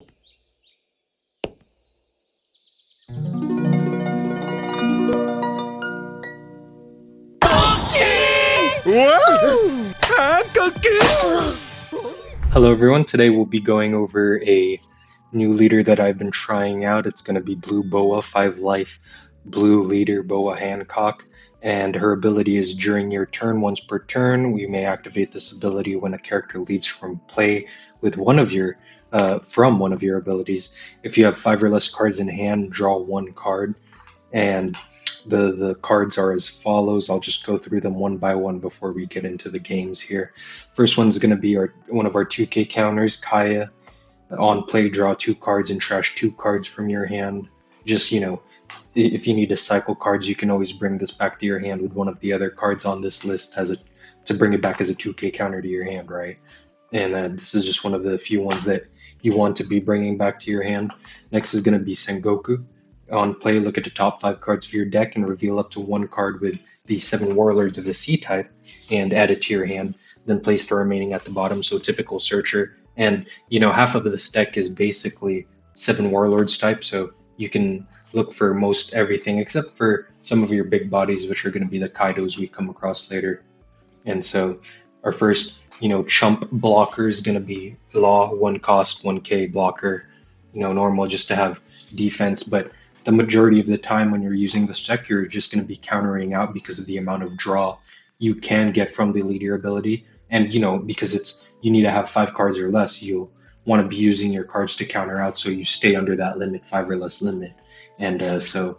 Wow! Hello everyone, today we'll be going over a new leader that I've been trying out. It's going to be Blue Boa, 5 life, blue leader Boa Hancock, and her ability is during your turn, once per turn. We may activate this ability when a character leaves from play with one of your abilities. If you have 5 or less cards in hand, draw 1 card, and the cards are as follows. I'll just go through them one by one before we get into the games here. First one's going to be one of our 2K counters, Kaya. On play, draw 2 cards and trash 2 cards from your hand. Just, if you need to cycle cards, you can always bring this back to your hand with one of the other cards on this list to bring it back as a 2K counter to your hand, right? And this is just one of the few ones that you want to be bringing back to your hand. Next is going to be Sengoku. On play, look at the top 5 cards of your deck and reveal up to 1 card with the 7 Warlords of the Sea type and add it to your hand. Then place the remaining at the bottom, so typical searcher. And, half of this deck is basically 7 Warlords type, so you can look for most everything except for some of your big bodies, which are going to be the Kaidos we come across later. And so our first, chump blocker is going to be Law, 1 cost, 1K blocker, normal just to have defense, but the majority of the time when you're using this deck, you're just going to be countering out because of the amount of draw you can get from the leader ability. And, because you need to have 5 cards or less, you'll want to be using your cards to counter out so you stay under that limit, 5 or less limit. And so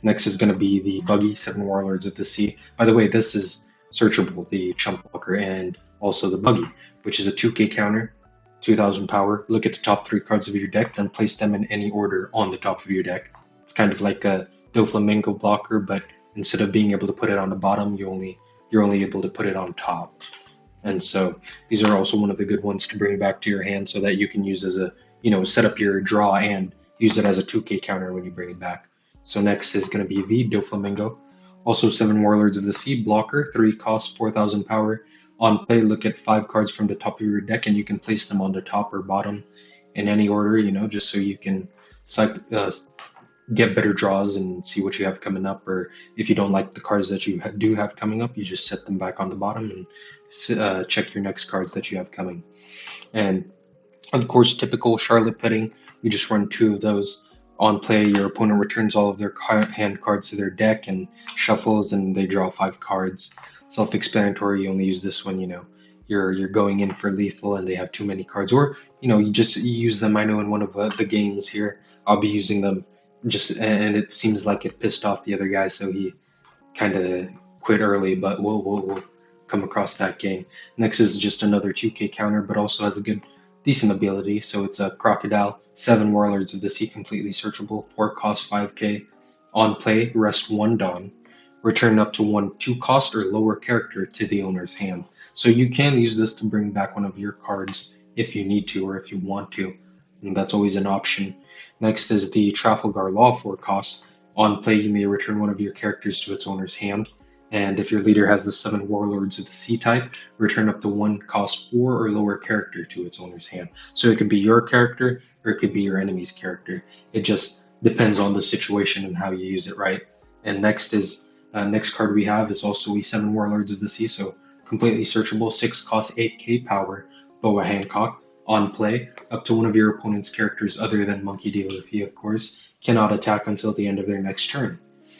next is going to be the Buggy, 7 Warlords of the Sea. By the way, this is searchable, the Chump Walker, and also the Buggy, which is a 2K counter, 2000 power. Look at the top 3 cards of your deck, then place them in any order on the top of your deck. It's kind of like a Doflamingo blocker, but instead of being able to put it on the bottom, you're only able to put it on top. And so these are also one of the good ones to bring back to your hand so that you can use as a, set up your draw and use it as a 2K counter when you bring it back. So next is going to be the Doflamingo, also 7 Warlords of the Sea blocker, 3 cost, 4000 power. On play, look at 5 cards from the top of your deck and you can place them on the top or bottom in any order, just so you can get better draws and see what you have coming up, or if you don't like the cards that you do have coming up, you just set them back on the bottom and check your next cards that you have coming. And of course, typical Charlotte Pudding, we just run 2 of those. On play, your opponent returns all of their hand cards to their deck and shuffles, and they draw 5 cards. Self-explanatory, you only use this when you're going in for lethal and they have too many cards, or you just use them. I know in one of the games here, I'll be using them and it seems like it pissed off the other guy, so he kind of quit early, but we'll come across that game. Next is just another 2K counter, but also has a decent ability. So it's a Crocodile, 7 Warlords of the Sea, completely searchable, 4 cost, 5K. On play, rest 1 Dawn. Return up to 1 2 cost or lower character to the owner's hand. So you can use this to bring back one of your cards if you need to or if you want to. And that's always an option. Next is the Trafalgar Law, 4 cost. On play, you may return one of your characters to its owner's hand. And if your leader has the 7 Warlords of the Sea type, return up to 1 cost 4 or lower character to its owner's hand. So it could be your character or it could be your enemy's character. It just depends on the situation and how you use it, right? And next card we have is also a 7 Warlords of the Sea, so completely searchable, 6 cost, 8K power, Boa Hancock. On play, up to one of your opponent's characters other than Monkey D. Luffy, of course, cannot attack until the end of their next turn.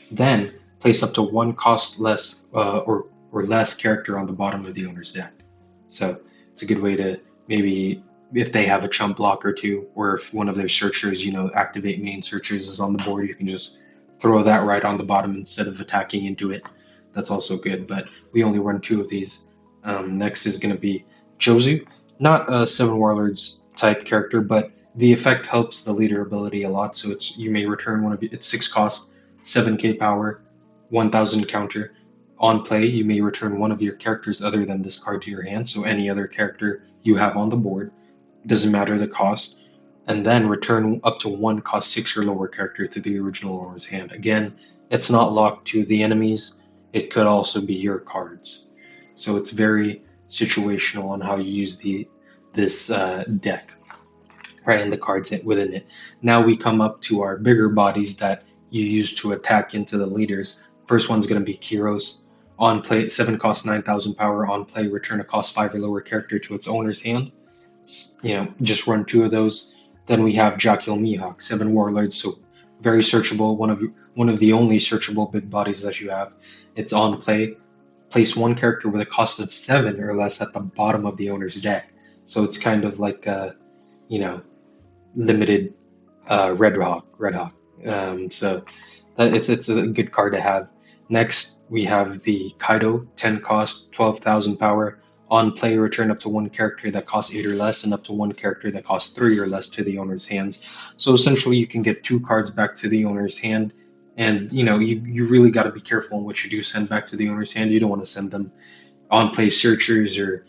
Then, place up to 1 cost less or less character on the bottom of the owner's deck. So, it's a good way to maybe, if they have a chump block or 2, or if one of their searchers, activate main searchers is on the board, you can just throw that right on the bottom instead of attacking into it. That's also good, but we only run 2 of these. Next is going to be Jozu. Not a 7 Warlords type character, but the effect helps the leader ability a lot. So you may return it's 6 cost, 7K power, 1000 counter. On play, you may return one of your characters other than this card to your hand. So any other character you have on the board, doesn't matter the cost, and then return up to 1 cost 6 or lower character to the original owner's hand. Again, it's not locked to the enemies. It could also be your cards. So it's very situational on how you use this deck. right, and the cards within it. Now we come up to our bigger bodies that you use to attack into the leaders. First one's going to be Kiros. On play, 7 cost 9,000 power. On play, return a cost 5 or lower character to its owner's hand. Just run 2 of those. Then we have Jockey Mihawk, 7 warlords, so very searchable. One of the only searchable big bodies that you have. It's on play. Place 1 character with a cost of 7 or less at the bottom of the owner's deck. So it's kind of like a, you know, limited Red Hawk. So it's a good card to have. Next, we have the Kaido, 10 cost, 12,000 power. On play, return up to 1 character that costs 8 or less, and up to 1 character that costs 3 or less to the owner's hands. So essentially, you can get 2 cards back to the owner's hand. And you really got to be careful on what you do send back to the owner's hand. You don't want to send them on play searchers or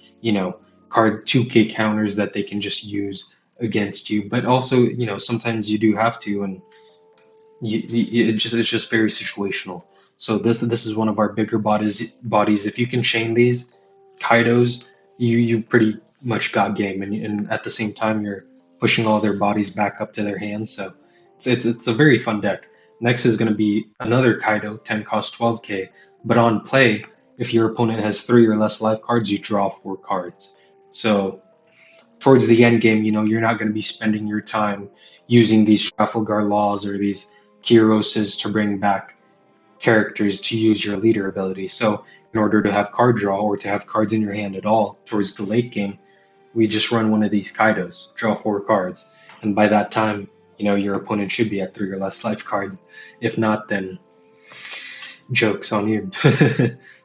card 2K counters that they can just use against you. But also, sometimes you do have to, and it's just very situational. So this is one of our bigger bodies. If you can chain these Kaidos, you pretty much got game, and at the same time you're pushing all their bodies back up to their hands. So it's a very fun deck. Next is going to be another Kaido, 10 cost 12k, but on play, if your opponent has 3 or less life cards, you draw 4 cards. So towards the end game, you're not going to be spending your time using these Trafalgar Laws or these Kiroses to bring back characters to use your leader ability. So in order to have card draw or to have cards in your hand at all towards the late game, we just run one of these Kaidos, draw 4 cards, and by that time, your opponent should be at 3 or less life cards. If not, then joke's on you.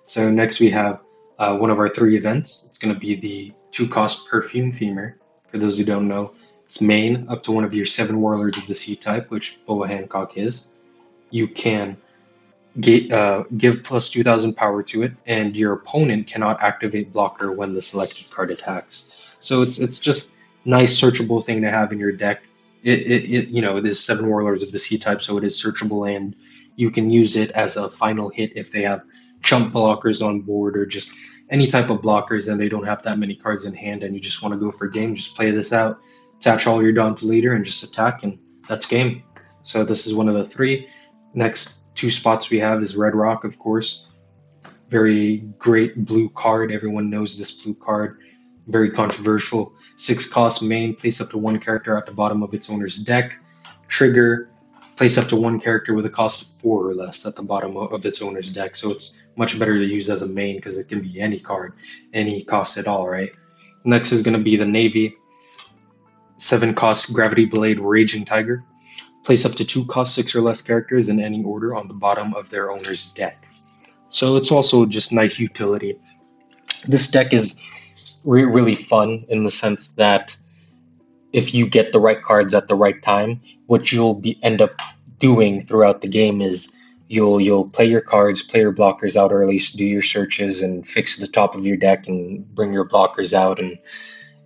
So next we have one of our 3 events. It's going to be the 2 cost Perfume Femur. For those who don't know, it's main up to one of your 7 warlords of the C type, which Boa Hancock is. You can give plus 2,000 power to it, and your opponent cannot activate blocker when the selected card attacks. So it's just nice searchable thing to have in your deck. It is 7 warlords of the C type, so it is searchable, and you can use it as a final hit if they have chump blockers on board or just any type of blockers and they don't have that many cards in hand and you just want to go for game. Just play this out, attach all your Dawn to leader, and just attack, and that's game. So this is one of the 3. Next 2 spots we have is Red Rock, of course. Very great blue card. Everyone knows this blue card. Very controversial. 6 cost main, place up to 1 character at the bottom of its owner's deck. Trigger, place up to 1 character with a cost of 4 or less at the bottom of its owner's deck. So it's much better to use as a main because it can be any card, any cost at all, right? Next is going to be the Navy. 7 cost Gravity Blade Raging Tiger. Place up to 2 cost 6 or less characters in any order on the bottom of their owner's deck. So it's also just nice utility. This deck is really fun in the sense that if you get the right cards at the right time, what you'll end up doing throughout the game is you'll play your cards, play your blockers out, or at least do your searches and fix the top of your deck and bring your blockers out, and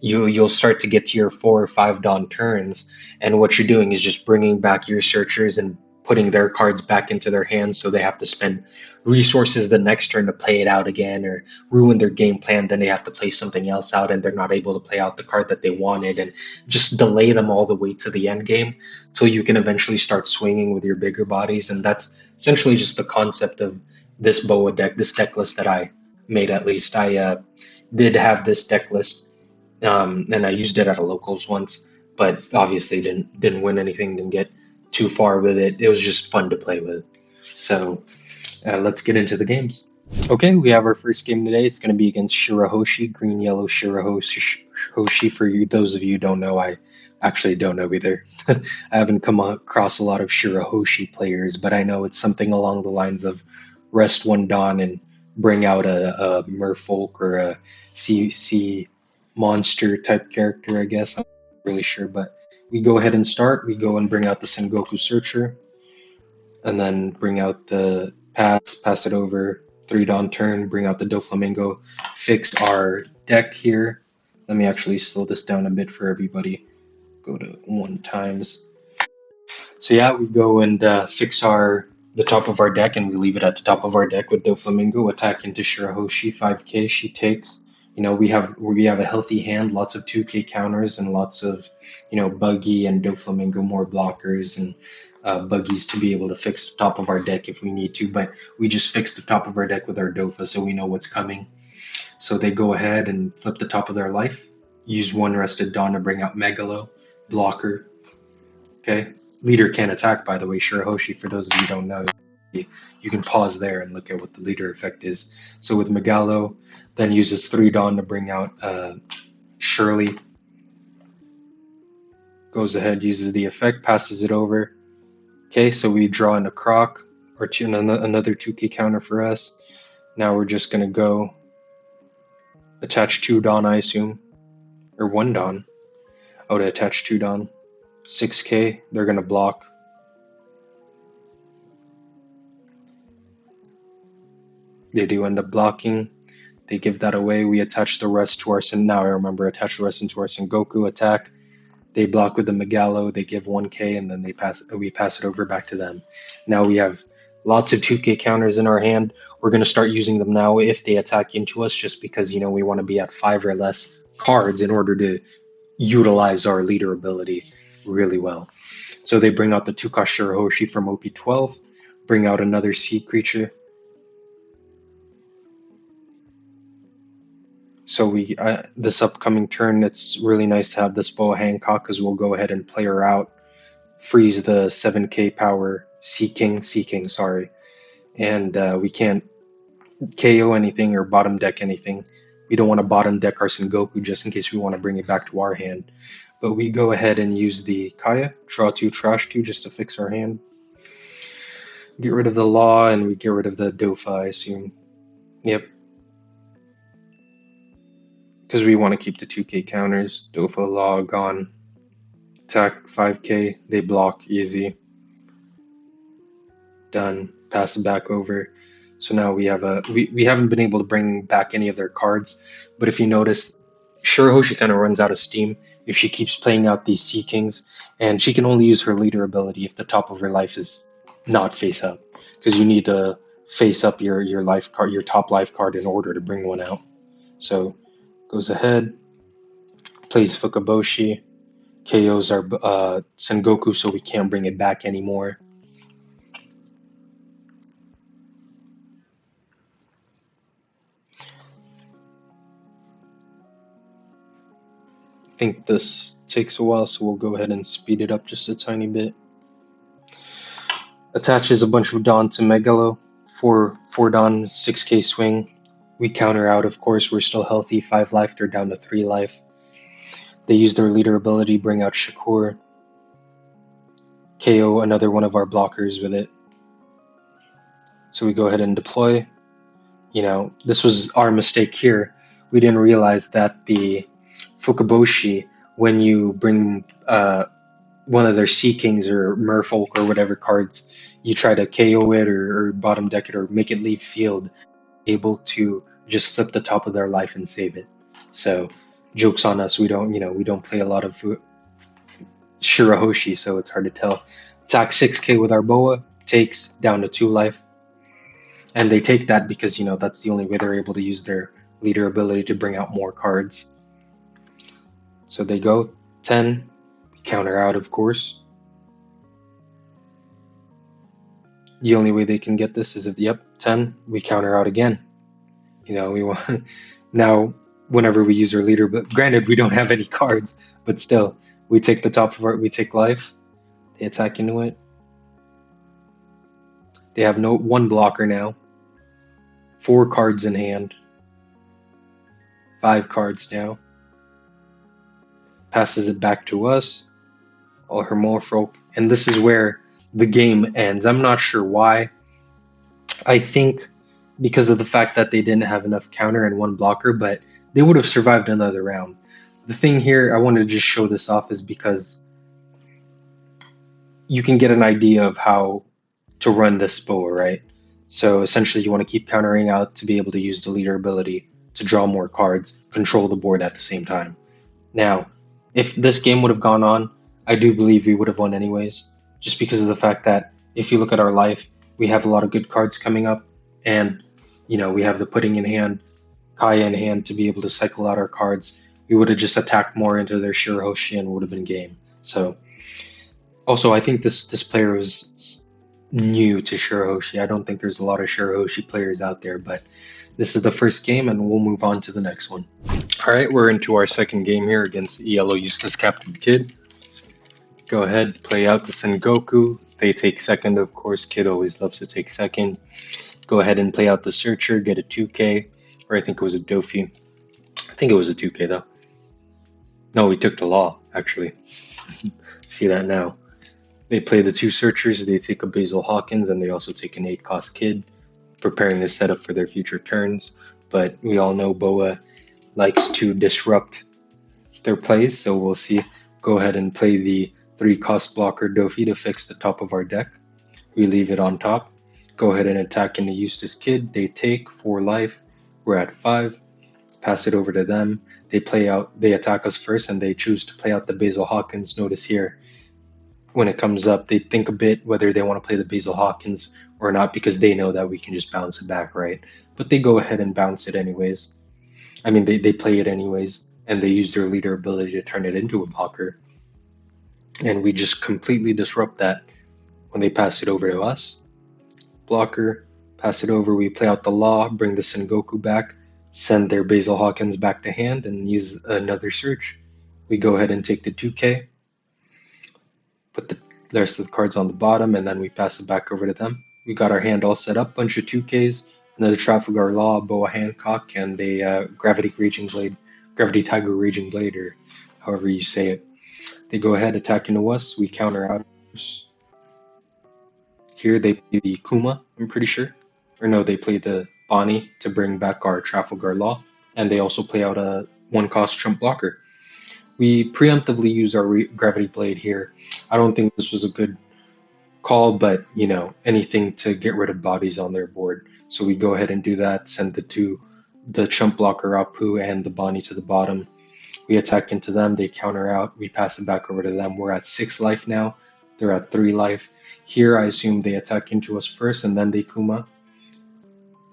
you'll start to get to your 4 or 5 Dawn turns, and what you're doing is just bringing back your searchers and putting their cards back into their hands, so they have to spend resources the next turn to play it out again or ruin their game plan. Then they have to play something else out and they're not able to play out the card that they wanted, and just delay them all the way to the end game till you can eventually start swinging with your bigger bodies. And that's essentially just the concept of this Boa deck, this deck list that I made. At least I did have this deck list, and I used it at a locals once, but obviously didn't win anything, didn't get too far with it. It was just fun to play with. So let's get into the games. Okay, we have our first game today. It's going to be against Shirahoshi, green yellow Shirahoshi. For you, those of you who don't know, I actually don't know either. I haven't come across a lot of Shirahoshi players, but I know it's something along the lines of rest 1 Dawn and bring out a merfolk or a sea monster type character, I guess. I'm not really sure, but we go ahead and start. We go and bring out the Sengoku Searcher, and then bring out the pass it over, 3 Dawn turn, bring out the Doflamingo, fix our deck here. Let me actually slow this down a bit for everybody. Go to 1 times. So yeah, we go and fix the top of our deck, and we leave it at the top of our deck with Doflamingo, attack into Shirahoshi, 5k, she takes. we have a healthy hand, lots of 2K counters and lots of, Buggy and Doflamingo more blockers and buggies to be able to fix the top of our deck if we need to. But we just fix the top of our deck with our Dofa so we know what's coming. So they go ahead and flip the top of their life, use one Rested Dawn to bring out Megalo, blocker. Okay. Leader can't attack, by the way, Shirahoshi, for those of you who don't know. You can pause there and look at what the leader effect is. So with Megalo, then uses 3 Dawn to bring out Shirley. Goes ahead, uses the effect, passes it over. Okay, so we draw in a Croc, or another 2K counter for us. Now we're just going to go attach 2 Dawn, I assume. Or 1 Dawn. Oh, to attach 2 Dawn. 6K, they're going to block. They do end up blocking. They give that away. We attach the rest to our now I remember, attach the rest into our Sengoku attack. They block with the Megalo, they give 1K, and then we pass it over back to them. Now we have lots of 2K counters in our hand. We're going to start using them now if they attack into us, just because, we want to be at 5 or less cards in order to utilize our leader ability really well. So they bring out the 2-cost Shirahoshi from OP12, bring out another sea creature. So this upcoming turn, it's really nice to have this Boa Hancock, because we'll go ahead and play her out, freeze the 7K power Seeking, and we can't KO anything or bottom deck anything. We don't want to bottom deck our Sengoku just in case we want to bring it back to our hand. But we go ahead and use the Kaya, draw 2, trash 2 just to fix our hand. Get rid of the Law, and we get rid of the Dofa, I assume. Yep. Because we want to keep the 2K counters. Dofa, Law, gone. Attack 5K, they block, easy. Done. Pass it back over. So now we have we haven't been able to bring back any of their cards, but if you notice, Shirahoshi kind of runs out of steam if she keeps playing out these Sea Kings, and she can only use her leader ability if the top of her life is not face up, because you need to face up your life card, your top life card, in order to bring one out. So goes ahead, plays Fukaboshi, KOs our Sengoku, so we can't bring it back anymore. I think this takes a while, so we'll go ahead and speed it up just a tiny bit. Attaches a bunch of Dawn to Megalo, 4 Dawn, 6K swing. We counter out, of course, we're still healthy, 5 life, they're down to 3 life. They use their leader ability, bring out Shakur. KO another one of our blockers with it. So we go ahead and deploy. This was our mistake here. We didn't realize that the Fukaboshi, when you bring one of their Sea Kings or Merfolk or whatever cards, you try to KO it or bottom deck it or make it leave field, able to just flip the top of their life and save it. So joke's on us. We don't play a lot of Shirahoshi, so it's hard to tell. Attack 6K with our Boa, takes down to 2 life. And they take that because, that's the only way they're able to use their leader ability to bring out more cards. So they go 10, counter out, of course. The only way they can get this is if, 10, we counter out again. We want now whenever we use our leader, but granted we don't have any cards, but still, we take the top of we take life. They attack into it. They have one blocker now. 4 cards in hand. 5 cards now. Passes it back to us. All her Morfolk. And this is where the game ends. I'm not sure why. I think because of the fact that they didn't have enough counter and 1 blocker, but they would have survived another round. The thing here, I wanted to just show this off, is because you can get an idea of how to run this Boa, right? So essentially you want to keep countering out to be able to use the leader ability to draw more cards, control the board at the same time. Now, if this game would have gone on, I do believe we would have won anyways, just because of the fact that if you look at our life, we have a lot of good cards coming up, and we have the putting in hand Kaya in hand to be able to cycle out our cards, we would have just attacked more into their Shirahoshi and would have been game. So also, I think this player was new to Shirahoshi. I don't think there's a lot of Shirahoshi players out there, but this is the first game, and we'll move on to the next one. All right, we're into our second game here against ELO Eustass Kid. Go ahead, play out the Sengoku. They take second, of course. Kid always loves to take second. Go ahead and play out the Searcher, get a 2K, or I think it was a Dofi. I think it was a 2K though. No, we took the Law, actually. See that now. They play the two Searchers, they take a Basil Hawkins, and they also take an 8-cost Kid, preparing the setup for their future turns. But we all know Boa likes to disrupt their plays, so we'll see. Go ahead and play the 3-cost blocker Dofi to fix the top of our deck. We leave it on top. Go ahead and attack into Eustass Kid. They take 4 life. We're at 5. Pass it over to them. They attack us first, and they choose to play out the Basil Hawkins. Notice here, when it comes up, they think a bit whether they want to play the Basil Hawkins or not, because they know that we can just bounce it back, right? But they go ahead and bounce it anyways. I mean, they play it anyways, and they use their leader ability to turn it into a blocker. And we just completely disrupt that when they pass it over to us. Blocker, pass it over, we play out the Law, bring the Sengoku back, send their Basil Hawkins back to hand, and use another search. We go ahead and take the 2K, put the rest of the cards on the bottom, and then we pass it back over to them. We got our hand all set up, bunch of 2Ks, another Trafalgar Law, Boa Hancock, and a Gravity Tiger Raging Blade, or however you say it. They go ahead, attack into us, we counter out. Here they play the Kuma, I'm pretty sure. Or no, they play the Bonnie to bring back our Trafalgar Law, and they also play out a 1-cost Trump blocker. We preemptively use our Gravity Blade here. I don't think this was a good call, but you know, anything to get rid of bodies on their board. So we go ahead and do that, send the Chump blocker Apu and the Bonnie to the bottom. We attack into them, they counter out, we pass it back over to them. We're at 6 life now, they're at 3 life. Here I assume they attack into us first and then they Kuma.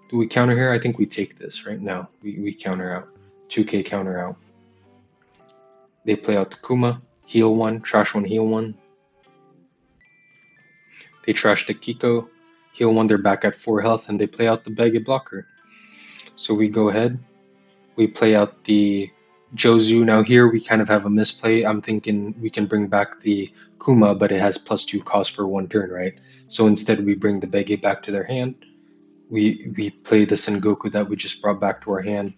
Do we counter here? I think we take this right now. We counter out. 2K counter out. They play out the Kuma, heal 1, trash 1, heal 1. They trash the Kiko, heal 1, they're back at 4 health, and they play out the Bege blocker. So we go ahead, we play out the Jozu. Now here we kind of have a misplay. I'm thinking we can bring back the Kuma, but it has +2 cost for 1 turn, right? So instead we bring the Bege back to their hand. We play the Sengoku that we just brought back to our hand.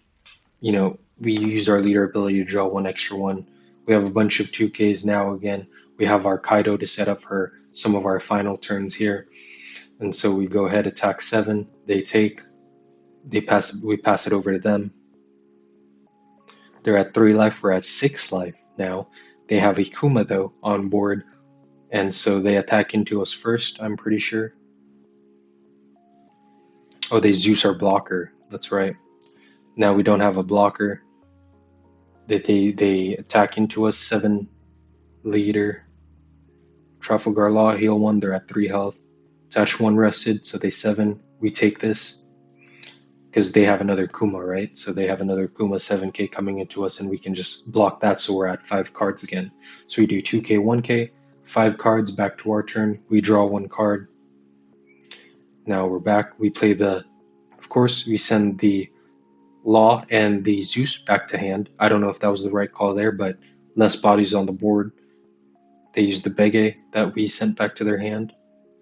You know, we use our leader ability to draw 1 extra 1. We have a bunch of 2Ks now again. We have our Kaido to set up for some of our final turns here. And so we go ahead, attack 7. They take. We pass it over to them. They're at 3 life. We're at 6 life now. They have a Kuma, though, on board. And so they attack into us first, I'm pretty sure. Oh, they Zeus our blocker. That's right. Now we don't have a blocker. They attack into us, 7 leader. Trafalgar Law, heal 1, they're at 3 health. Attach 1 rested, so they 7. We take this because they have another Kuma, right? So they have another Kuma 7K coming into us, and we can just block that, so we're at 5 cards again. So we do 2K, 1K, 5 cards, back to our turn. We draw 1 card. Now we're back. We play of course, we send the Law and the Zeus back to hand. I don't know if that was the right call there, but less bodies on the board. They use the Bege that we sent back to their hand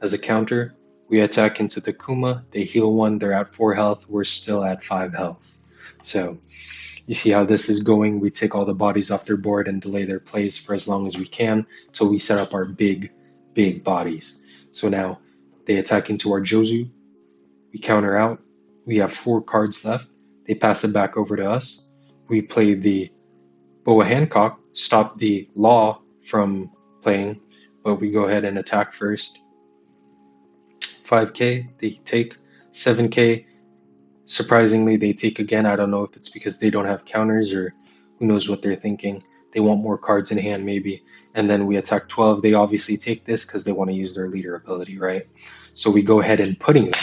as a counter. We attack into the Kuma. They heal 1. They're at 4 health. We're still at 5 health. So you see how this is going. We take all the bodies off their board and delay their plays for as long as we can until we set up our big bodies. So now they attack into our Jozu. We counter out. We have 4 cards left. They pass it back over to us. We play the Boa Hancock, stop the Law from playing, but we go ahead and attack first. 5K, they take. 7K, surprisingly, they take again. I don't know if it's because they don't have counters or who knows what they're thinking. They want more cards in hand, maybe. And then we attack 12. They obviously take this because they want to use their leader ability, right? So we go ahead and putting them.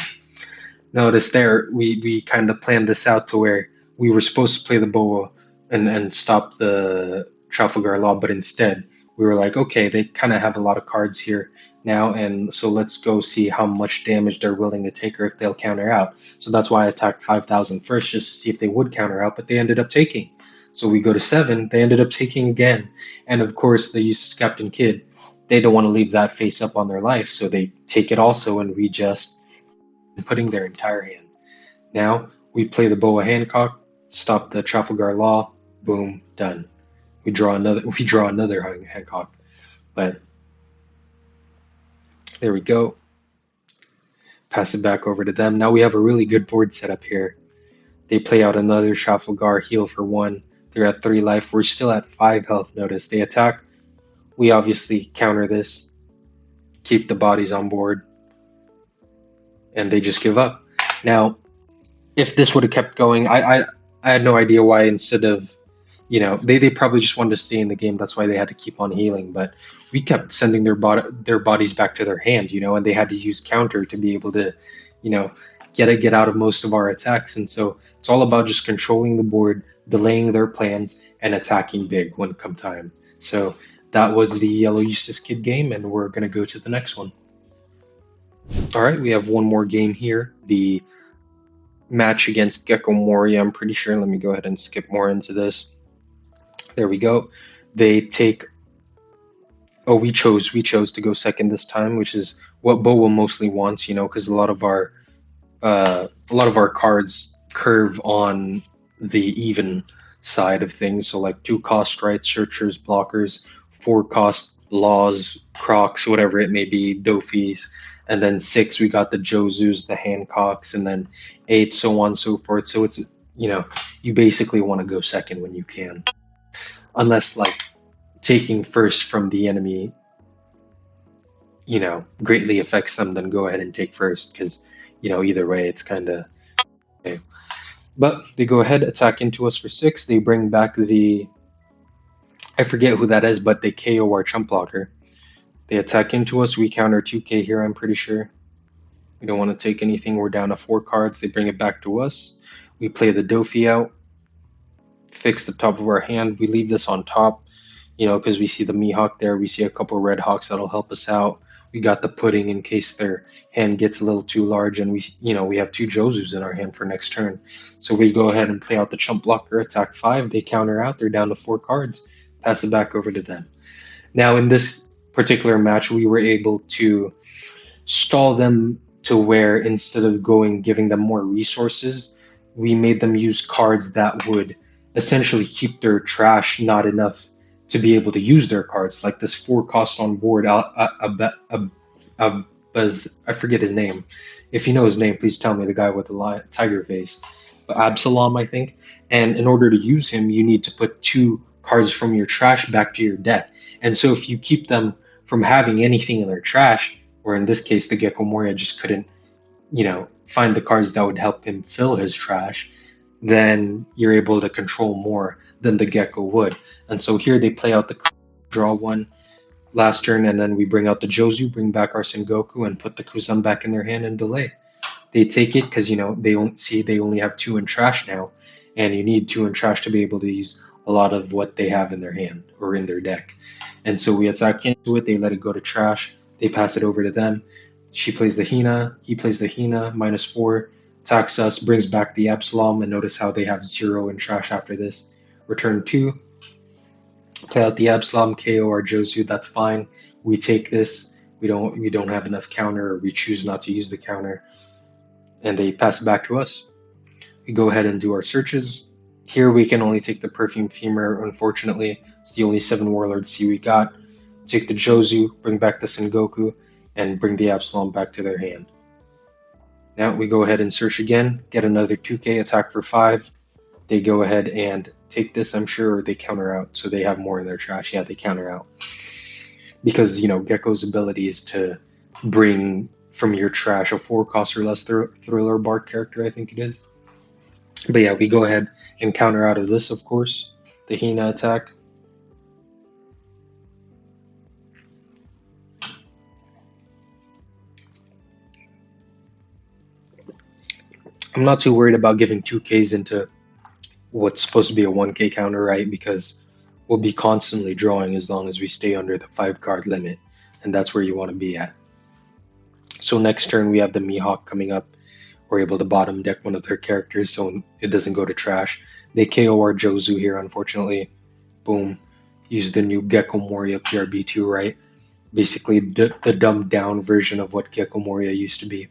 Notice there, we kind of planned this out to where we were supposed to play the Boa and stop the Trafalgar Law, but instead we were like, okay, they kind of have a lot of cards here now, and so let's go see how much damage they're willing to take or if they'll counter out. So that's why I attacked 5,000 first, just to see if they would counter out, but they ended up taking. So we go to 7, they ended up taking again. And of course, the Eustass Kid, they don't want to leave that face up on their life, so they take it also, and we just putting their entire hand. Now we play the Boa Hancock, stop the Trafalgar Law, boom, done. We draw another. We draw another Hancock, but there we go. Pass it back over to them. Now we have a really good board set up here. They play out another Trafalgar, heal for 1. They're at 3 life. We're still at 5 health. Notice they attack. We obviously counter this, keep the bodies on board, and they just give up. Now, if this would have kept going, I had no idea why instead of, they probably just wanted to stay in the game. That's why they had to keep on healing. But we kept sending their bodies back to their hand, and they had to use counter to be able to, you know, get out of most of our attacks. And so it's all about just controlling the board, delaying their plans, and attacking big when come time. So that was the Yellow Eustass Kid game, and we're gonna go to the next one. All right, we have one more game here. The match against Gecko Moria, I'm pretty sure. Let me go ahead and skip more into this. There we go. They take. Oh, we chose to go second this time, which is what Boa mostly wants, because a lot of our cards curve on the even side of things. So like 2 cost rights, searchers, blockers, 4 cost laws, crocs, whatever it may be, Dofis, and then 6 we got the Josus, the Hancocks, and then 8 so on and so forth. So it's you basically want to go second when you can, unless like taking first from the enemy greatly affects them, then go ahead and take first, because either way it's kind of okay. But they go ahead, attack into us for 6. They bring back the, I forget who that is, but they KO our chump blocker. They attack into us. We counter 2k here, I'm pretty sure. We don't want to take anything. We're down to 4 cards. They bring it back to us. We play the Dofi out, fix the top of our hand. We leave this on top, because we see the Mihawk there. We see a couple Red Hawks that'll help us out. We got the pudding in case their hand gets a little too large, and we have 2 Josus in our hand for next turn. So we go ahead and play out the chump blocker, attack 5. They counter out. They're down to 4 cards. Pass it back over to them. Now in this particular match, we were able to stall them to where instead of giving them more resources, we made them use cards that would essentially keep their trash not enough to be able to use their cards, like this 4 cost on board. I forget his name. If you know his name, please tell me. The guy with the tiger face, but Absalom, I think. And in order to use him, you need to put 2 cards from your trash back to your deck. And so if you keep them from having anything in their trash, or in this case, the Gecko Moria just couldn't, find the cards that would help him fill his trash, then you're able to control more than the Gecko would. And so here they play out the draw 1 last turn, and then we bring out the Josu, bring back our Sengoku, and put the Kuzan back in their hand and delay. They take it because they only have 2 in trash now, and you need 2 in trash to be able to use a lot of what they have in their hand or in their deck. And so we attack into it. They let it go to trash. They pass it over to them. She plays the Hina. He plays the Hina. -4. Attacks us. Brings back the Absalom. And notice how they have 0 in trash after this. Return 2. Play out the Absalom. KO our Josu. That's fine. We take this. We don't have enough counter, or we choose not to use the counter. And they pass it back to us. We go ahead and do our searches. Here we can only take the Perfume Femur, unfortunately. It's the only 7 Warlord C we got. Take the Josu, bring back the Sengoku, and bring the Absalom back to their hand. Now we go ahead and search again, get another 2k, attack for 5. They go ahead and take this, I'm sure, or they counter out, so they have more in their trash. Yeah, they counter out. Because, Gecko's ability is to bring from your trash a 4 cost or less Thriller Bark character, I think it is. But yeah, we go ahead and counter out of this, of course. The Hina attack. I'm not too worried about giving 2Ks into what's supposed to be a 1K counter, right? Because we'll be constantly drawing as long as we stay under the 5 card limit, and that's where you want to be at. So next turn we have the Mihawk coming up. We're able to bottom deck one of their characters so it doesn't go to trash. They KO our Jozu here, unfortunately. Boom. Use the new Gecko Moria PRB2, right? Basically the dumbed down version of what Gecko Moria used to be.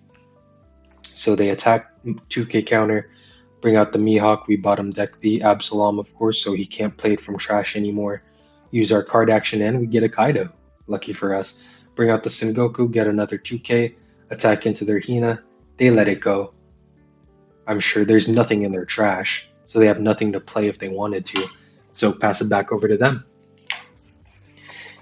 So they attack 2K counter, bring out the Mihawk. We bottom deck the Absalom, of course, so he can't play it from trash anymore. Use our card action and we get a Kaido. Lucky for us. Bring out the Sengoku, get another 2K, attack into their Hina. They let it go. I'm sure there's nothing in their trash, so they have nothing to play if they wanted to. So pass it back over to them.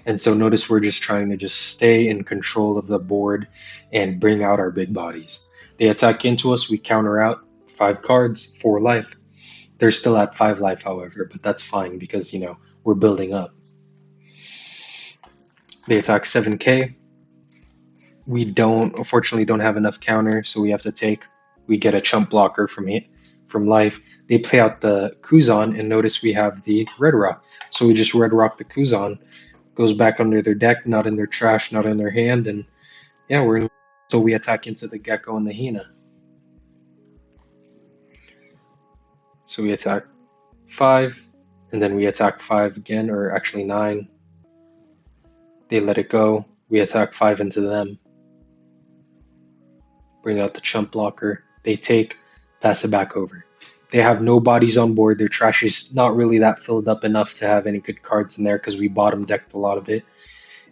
And so notice we're just trying to just stay in control of the board and bring out our big bodies. They attack into us, we counter out 5 cards, 4 life. They're still at 5 life, however, but that's fine because, you know, we're building up. They attack 7K. We unfortunately don't have enough counter, so we have to take. We get a chump blocker from life. They play out the Kuzan, and notice we have the Red Rock. So we just Red Rock the Kuzan. Goes back under their deck, not in their trash, not in their hand, and yeah, so we attack into the Gecko and the Hina. So we attack 5, and then we attack 5 again, or actually 9. They let it go. We attack 5 into them. Bring out the chump blocker. They take, pass it back over. They have no bodies on board. Their trash is not really that filled up enough to have any good cards in there because we bottom decked a lot of it.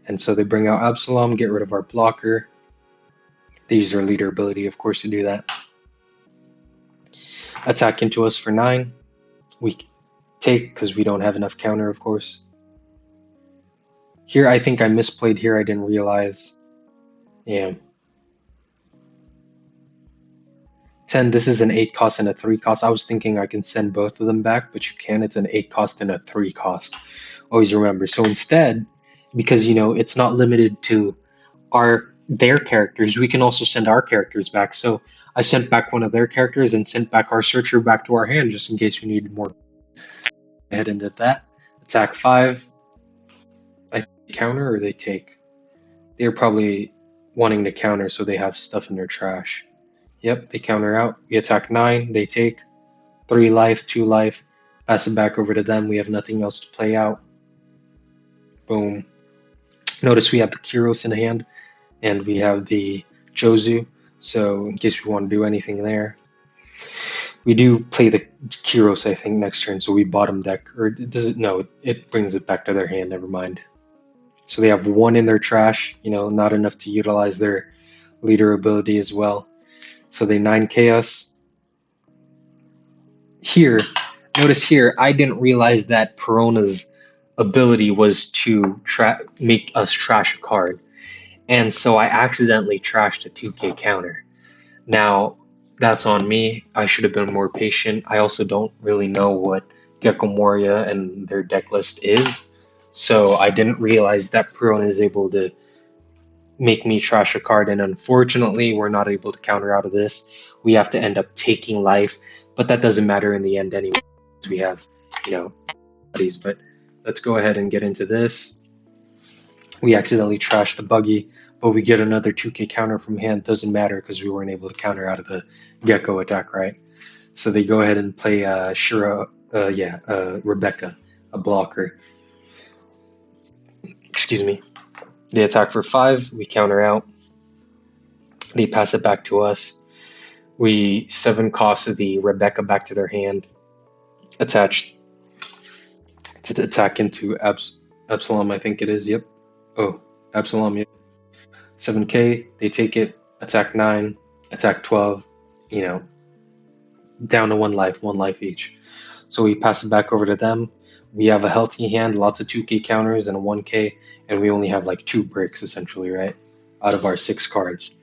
And so they bring out Absalom, get rid of our blocker. They use their leader ability, of course, to do that. Attack into us for 9. We take because we don't have enough counter, of course. Here, I think I misplayed here. I didn't realize. Yeah. 10, this is an 8 cost and a 3 cost. I was thinking I can send both of them back, but you can. It's an 8 cost and a 3 cost. Always remember. So instead, because, you know, it's not limited to their characters, we can also send our characters back. So I sent back one of their characters and sent back our searcher back to our hand just in case we needed more. Go ahead and did that. Attack 5. I counter or they take? They're probably wanting to counter so they have stuff in their trash. Yep, they counter out. We attack 9, they take 3 life, 2 life. Pass it back over to them. We have nothing else to play out. Boom. Notice we have the Kyros in hand and we have the Jozu. So in case we want to do anything there. We do play the Kyros, I think, next turn. So we bottom deck. Or does it? No, it brings it back to their hand. Never mind. So they have 1 in their trash. You know, not enough to utilize their leader ability as well. So they 9K us. Here, notice here, I didn't realize that Perona's ability was to make us trash a card. And so I accidentally trashed a 2K counter. Now, that's on me. I should have been more patient. I also don't really know what Gecko Moria and their deck list is. So I didn't realize that Perona is able to make me trash a card, and unfortunately we're not able to counter out of this. We have to end up taking life, but that doesn't matter in the end anyway. We have, you know, buddies. But let's go ahead and get into this. We accidentally trashed the buggy, but we get another 2K counter from hand. Doesn't matter because we weren't able to counter out of the Gecko attack, right? So they go ahead and play Rebecca, a blocker. Excuse me. They attack for 5, we counter out. They pass it back to us. We 7 cost the Rebecca back to their hand. Attached to attack into Absalom, I think it is. Yep. Oh, Absalom, yep. 7K, they take it. Attack 9, attack 12. You know, down to 1 life each. So we pass it back over to them. We have a healthy hand, lots of 2K counters and a 1K, and we only have like 2 bricks essentially, right? Out of our 6 cards.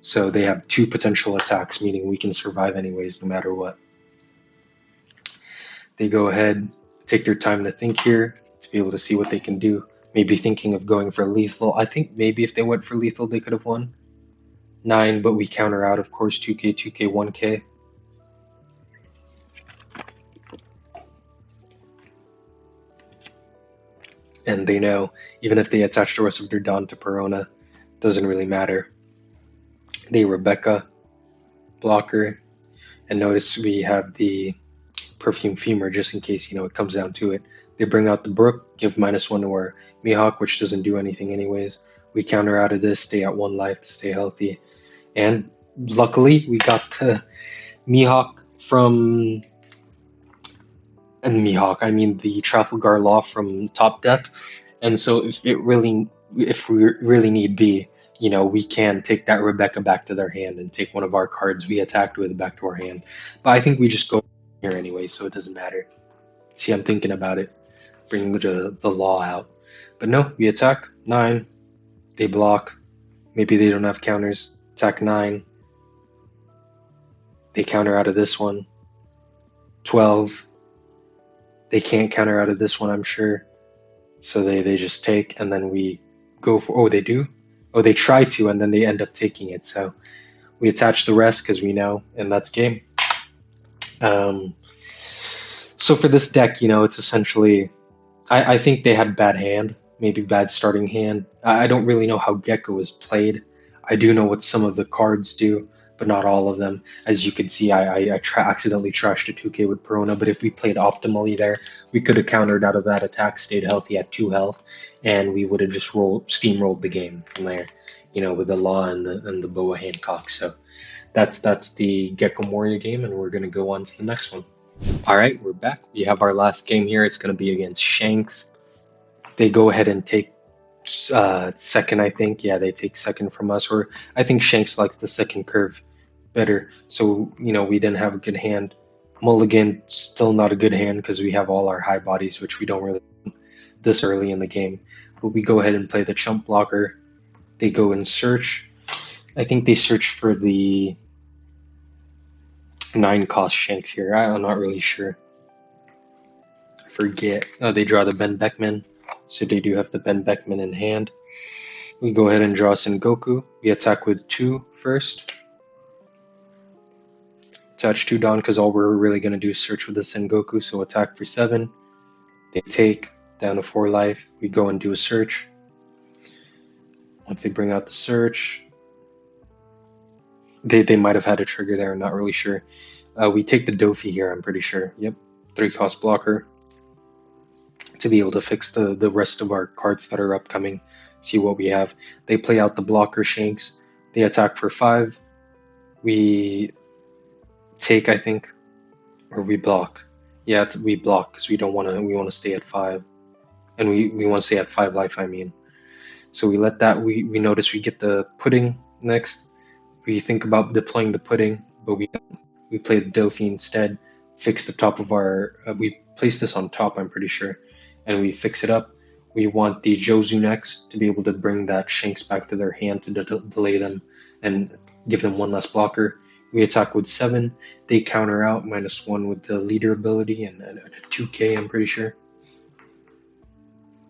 So they have 2 potential attacks, meaning we can survive anyways, no matter what. They go ahead, take their time to think here to be able to see what they can do. Maybe thinking of going for lethal. I think maybe if they went for lethal, they could have won. 9, but we counter out, of course, 2K, 2K, 1K. and they know even if they attach the rest of their Dawn to Perona, doesn't really matter. They Rebecca, blocker, and notice we have the Perfume Femur just in case, it comes down to it. They bring out the Brook, give -1 to our Mihawk, which doesn't do anything anyways. We counter out of this, stay at 1 life to stay healthy. And luckily, we got the Mihawk from... And Mihawk, I mean the Trafalgar Law from top deck. And so if we really need be, we can take that Rebecca back to their hand and take one of our cards we attacked with back to our hand. But I think we just go here anyway, so it doesn't matter. See, I'm thinking about it, bringing the law out. But no, we attack 9. They block. Maybe they don't have counters. Attack 9. They counter out of this one. 12. They can't counter out of this one, I'm sure. So they just take, and then we go for... Oh, they do? Oh, they try to, and then they end up taking it. So we attach the rest because we know, and that's game. So for this deck, it's essentially... I think they had bad hand, maybe bad starting hand. I don't really know how Gecko is played. I do know what some of the cards do, but not all of them. As you can see, I accidentally trashed a 2k with Perona, but if we played optimally there, we could have countered out of that attack, stayed healthy at 2 health, and we would have just steamrolled the game from there, with the Law and the Boa Hancock. So that's the Gecko Moria game, and we're going to go on to the next one. All right, we're back. We have our last game here. It's going to be against Shanks. They go ahead and take second, I think. Yeah, they take second from us, or I think Shanks likes the second curve better. So, we didn't have a good hand. Mulligan, still not a good hand because we have all our high bodies, which we don't really want this early in the game. But we go ahead and play the chump blocker. They go and search. I think they search for the 9 cost Shanks here. I'm not really sure. I forget. Oh, they draw the Ben Beckman. So they do have the Ben Beckman in hand. We go ahead and draw Sengoku. We attack with 2 first. Attach 2 Dawn because all we're really going to do is search with the Sengoku. So attack for 7. They take down to 4 life. We go and do a search. Once they bring out the search, they might have had a trigger there. I'm not really sure. We take the Dofi here, I'm pretty sure. Yep, 3 cost blocker to be able to fix the rest of our cards that are upcoming. See what we have. They play out the blocker Shanks. They attack for 5. We take, I think, or we block. Yeah, we block because we want to stay at 5, and we want to stay at 5 life. I mean, so we let that. We notice we get the pudding next. We think about deploying the pudding, but we play the Dofi instead. Fix the top of our. We place this on top, I'm pretty sure, and we fix it up. We want the Jozu next to be able to bring that Shanks back to their hand to delay them and give them 1 less blocker. We attack with 7. They counter out -1 with the leader ability and a 2k, I'm pretty sure.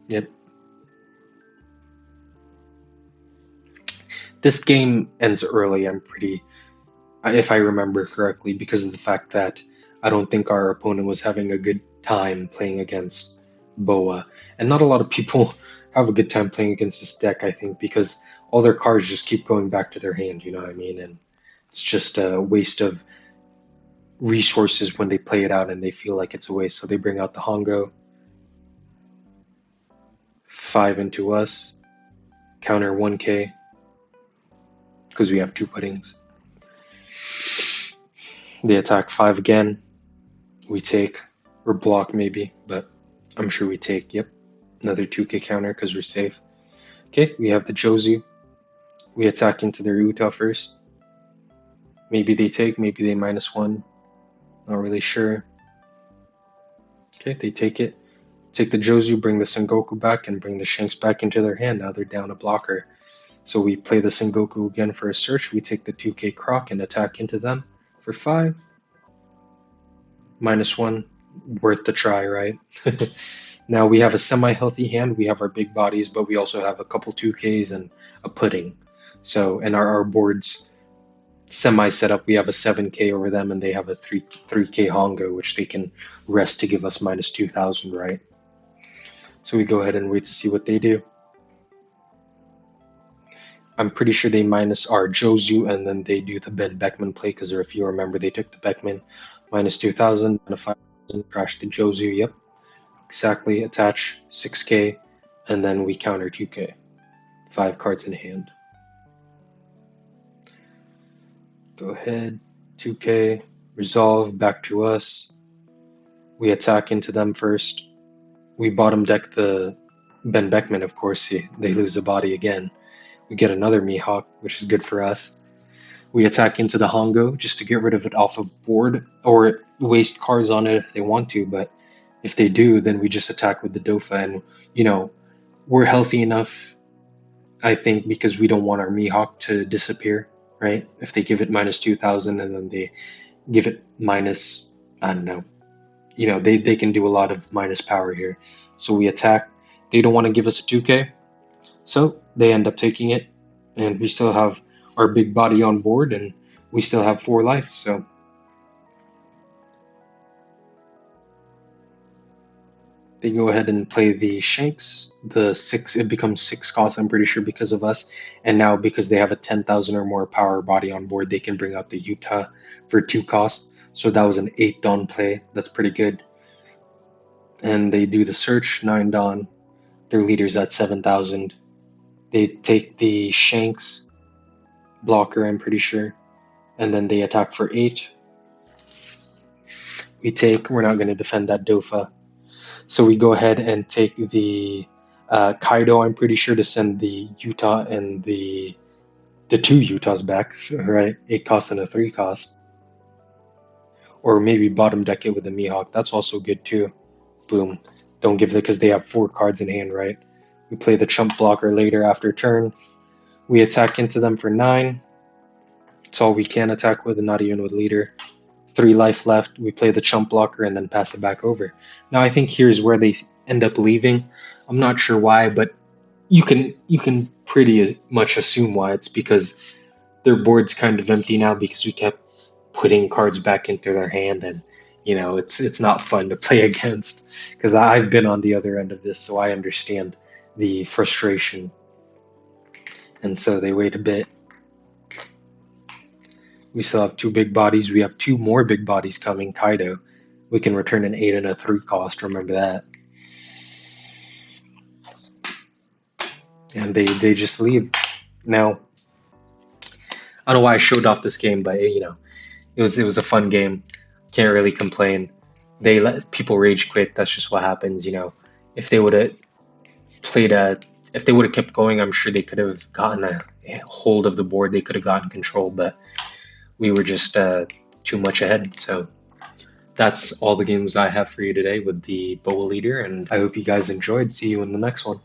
Yep. This game ends early, if I remember correctly, because of the fact that I don't think our opponent was having a good time playing against Boa. And not a lot of people have a good time playing against this deck, I think, because all their cards just keep going back to their hand, you know what I mean? And it's just a waste of resources when they play it out and they feel like it's a waste. So they bring out the Hongo. 5 into us. Counter 1k. Because we have 2 puddings. They attack 5 again. We take, or block maybe, but I'm sure we take. Yep, another 2k counter because we're safe. Okay, we have the Jozu. We attack into their Uta first. Maybe they take, maybe they -1. Not really sure. Okay, they take it. Take the Jozu, bring the Sengoku back, and bring the Shanks back into their hand. Now they're down a blocker. So we play the Sengoku again for a search. We take the 2k Croc and attack into them for 5. -1, worth the try, right? Now we have a semi-healthy hand. We have our big bodies, but we also have a couple 2ks and a pudding. So, and our board's semi-set up. We have a 7k over them, and they have a 3k Hongo, which they can rest to give us -2,000, right? So we go ahead and wait to see what they do. I'm pretty sure they minus our Jozu and then they do the Ben Beckman play because if you remember, they took the Beckman minus 2,000 and a 5,000, trash the Jozu. Yep, exactly. Attach 6K and then we counter 2K. 5 cards in hand. Go ahead, 2K, resolve, back to us. We attack into them first. We bottom deck the Ben Beckman, of course. They lose the body again. We get another Mihawk, which is good for us. We attack into the Hongo just to get rid of it off of board, or waste cards on it if they want to, but if they do, then we just attack with the Dofa, and, you know, we're healthy enough, I think, because we don't want our Mihawk to disappear, right? If they give it minus 2,000 and then they give it minus, I don't know, you know, they can do a lot of minus power here. So we attack. They don't want to give us a 2K, so they end up taking it, and we still have our big body on board, and we still have 4 life, so they go ahead and play the Shanks. The 6, it becomes 6 cost, I'm pretty sure, because of us, and now because they have a 10,000 or more power body on board, they can bring out the Utah for 2 cost, so that was an 8 Dawn play. That's pretty good. And they do the search, 9 Dawn. Their leader's at 7,000. They take the Shanks blocker, I'm pretty sure, and then they attack for 8. We take, we're not going to defend that Dofa. So we go ahead and take the Kaido, I'm pretty sure, to send the Utah and the 2 Utahs back, right? 8 cost and a 3 cost. Or maybe bottom deck it with a Mihawk. That's also good too. Boom. Don't give it because they have 4 cards in hand, right? We play the chump blocker later after turn. We attack into them for 9. It's all we can attack with, and not even with leader. 3 life left. We play the chump blocker and then pass it back over. Now I think here's where they end up leaving. I'm not sure why, but you can pretty much assume why. It's because their board's kind of empty now because we kept putting cards back into their hand, and you know it's not fun to play against because I've been on the other end of this, so I understand the frustration. And so they wait a bit. We still have 2 big bodies. We have 2 more big bodies coming. Kaido. We can return an 8 and a 3 cost. Remember that. And they just leave. Now, I don't know why I showed off this game, but you know, it was a fun game. Can't really complain. They let people rage quit. That's just what happens. You know, if they would have played if they would have kept going, I'm sure they could have gotten a hold of the board. They could have gotten control, but we were just too much ahead. So that's all the games I have for you today with the Boa leader, and I hope you guys enjoyed. See you in the next one.